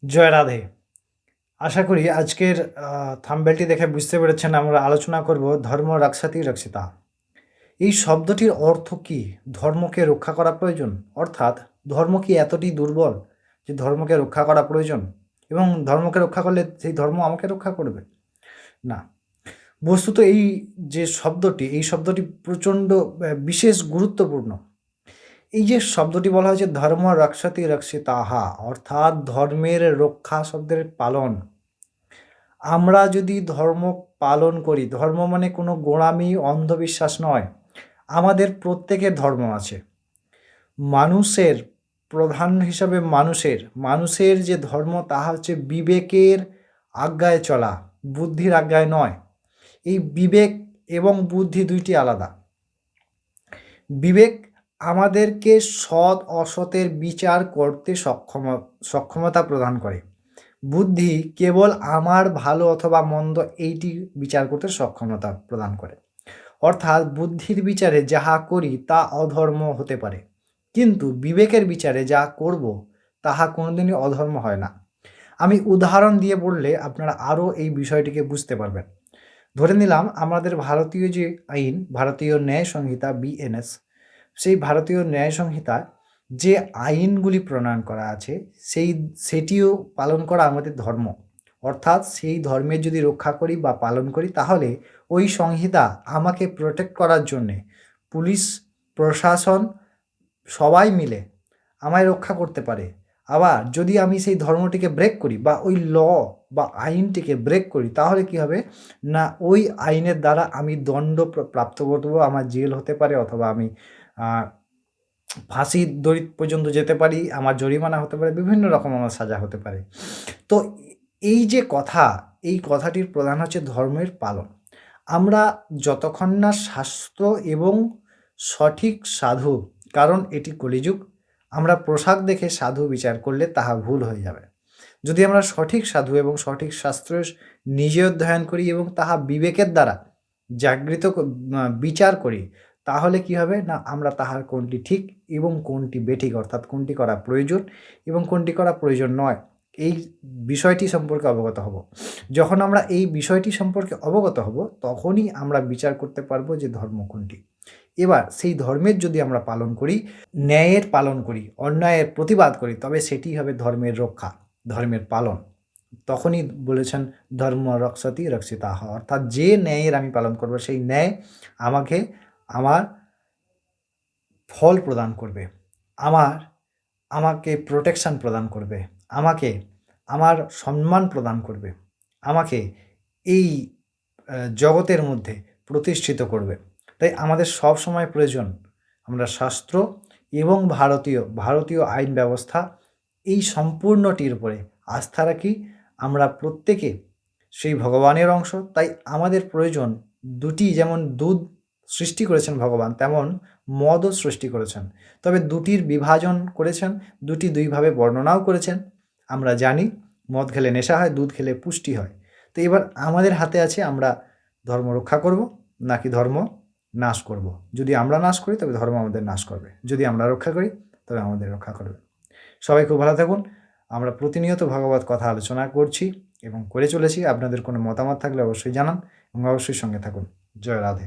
জয় রাধে। আশা করি আজকের থাম্বনেলটি দেখে বুঝতে পেরেছেন আমরা আলোচনা করব ধর্ম রক্ষাতি রক্ষিতা। এই শব্দটির অর্থ কী? ধর্মকে রক্ষা করা প্রয়োজন, অর্থাৎ ধর্ম কি এতটাই দুর্বল যে ধর্মকে রক্ষা করা প্রয়োজন এবং ধর্মকে রক্ষা করলে সেই ধর্ম আমাকে রক্ষা করবে? না, বস্তুত এই শব্দটি প্রচণ্ড বিশেষ গুরুত্বপূর্ণ। এই যে শব্দটি বলা হয়েছে ধর্ম রক্ষাতি রক্ষিতাহা, অর্থাৎ ধর্মের রক্ষা শব্দের পালন। আমরা যদি ধর্ম পালন করি, ধর্ম মানে কোনো গোঁড়ামি অন্ধবিশ্বাস নয়। আমাদের প্রত্যেকের ধর্ম আছে। মানুষের প্রধান হিসাবে মানুষের যে ধর্ম তাহা হচ্ছে বিবেকের আজ্ঞায় চলা, বুদ্ধির আজ্ঞায় নয়। এই বিবেক এবং বুদ্ধি দুইটি আলাদা। বিবেক আমাদেরকে সৎ অসতের বিচার করতে সক্ষমতা প্রদান করে। বুদ্ধি কেবল আমার ভালো অথবা মন্দ এইটি বিচার করতে সক্ষমতা প্রদান করে। অর্থাৎ বুদ্ধির বিচারে যাহা করি তা অধর্ম হতে পারে, কিন্তু বিবেকের বিচারে যা করব তাহা কোনোদিনই অধর্ম হয় না। আমি উদাহরণ দিয়ে বললে আপনারা আরও এই বিষয়টিকে বুঝতে পারবেন। ধরে নিলাম আমাদের ভারতীয় যে আইন, ভারতীয় ন্যায় সংহিতা বিএনএস, সেই ভারতীয় ন্যায় সংহিতায় যে আইনগুলি প্রণয়ন করা আছে সেটিও পালন করা আমাদের ধর্ম। অর্থাৎ সেই ধর্মের যদি রক্ষা করি বা পালন করি তাহলে ওই সংহিতা আমাকে প্রোটেক্ট করার জন্যে পুলিশ প্রশাসন সবাই মিলে আমায় রক্ষা করতে পারে। আবার যদি আমি সেই ধর্মটিকে ব্রেক করি বা ওই ল বা আইনটিকে ব্রেক করি তাহলে কি হবে না, ওই আইনের দ্বারা আমি দণ্ড প্রাপ্ত করব, আমার জেল হতে পারে অথবা আমি ফাঁসির দড়ি পর্যন্ত যেতে পারি, আমার জরিমানা হতে পারে, বিভিন্ন রকম আমার সাজা হতে পারে। তো এই যে কথা, এই কথাটির প্রধান হচ্ছে ধর্মের পালন। আমরা যতক্ষণ না শাস্ত্র এবং সঠিক সাধু, কারণ এটি কলিযুগ, আমরা পোশাক দেখে সাধু বিচার করলে তাহা ভুল হয়ে যাবে। যদি আমরা সঠিক সাধু এবং সঠিক শাস্ত্র নিজে অধ্যয়ন করি এবং তাহা বিবেকের দ্বারা জাগৃত বিচার করি তাহলে কি হবে না, আমরা তাহার কোনটি ঠিক এবং কোনটি বেঠিক, অর্থাৎ কোনটি করা প্রয়োজন এবং কোনটি করা প্রয়োজন নয়, এই বিষয়টি সম্পর্কে অবগত হব। যখন আমরা এই বিষয়টি সম্পর্কে অবগত হব তখনই আমরা বিচার করতে পারবো যে ধর্ম কোনটি। এবার সেই ধর্মের যদি আমরা পালন করি, ন্যায়ের পালন করি, অন্যায়ের প্রতিবাদ করি, তবে সেটি হবে ধর্মের রক্ষা, ধর্মের পালন। তখনই বলেছেন ধর্ম রক্ষাতি রক্ষিতাহ, অর্থাৎ যে ন্যায়ের আমি পালন করব সেই ন্যায় আমাকে আমার ফল প্রদান করবে, আমাকে প্রোটেকশন প্রদান করবে, আমাকে আমার সম্মান প্রদান করবে, আমাকে এই জগতের মধ্যে প্রতিষ্ঠিত করবে। তাই আমাদের সব সময় প্রয়োজন আমরা শাস্ত্র এবং ভারতীয় আইন ব্যবস্থা এই সম্পূর্ণটির উপরে আস্থা রাখি। আমরা প্রত্যেকে সেই ভগবানের অংশ, তাই আমাদের প্রয়োজন দুটি, যেমন দুধ সৃষ্টি করেছেন ভগবান তেমন মদও সৃষ্টি করেছেন, তবে দুটির বিভাজন করেছেন, দুটি দুইভাবে বর্ণনাও করেছেন। আমরা জানি মদ খেলে নেশা হয়, দুধ খেলে পুষ্টি হয়। তো এবার আমাদের হাতে আছে আমরা ধর্ম রক্ষা করব নাকি ধর্ম নাশ করব। যদি আমরা নাশ করি তবে ধর্ম আমাদের নাশ করবে, যদি আমরা রক্ষা করি তবে আমাদের রক্ষা করবে। সবাই খুব ভালো থাকুন। আমরা প্রতিনিয়ত ভগবত কথা আলোচনা করছি এবং করে চলেছি। আপনাদের কোনো মতামত থাকলে অবশ্যই জানান এবং অবশ্যই সঙ্গে থাকুন। জয় রাধে।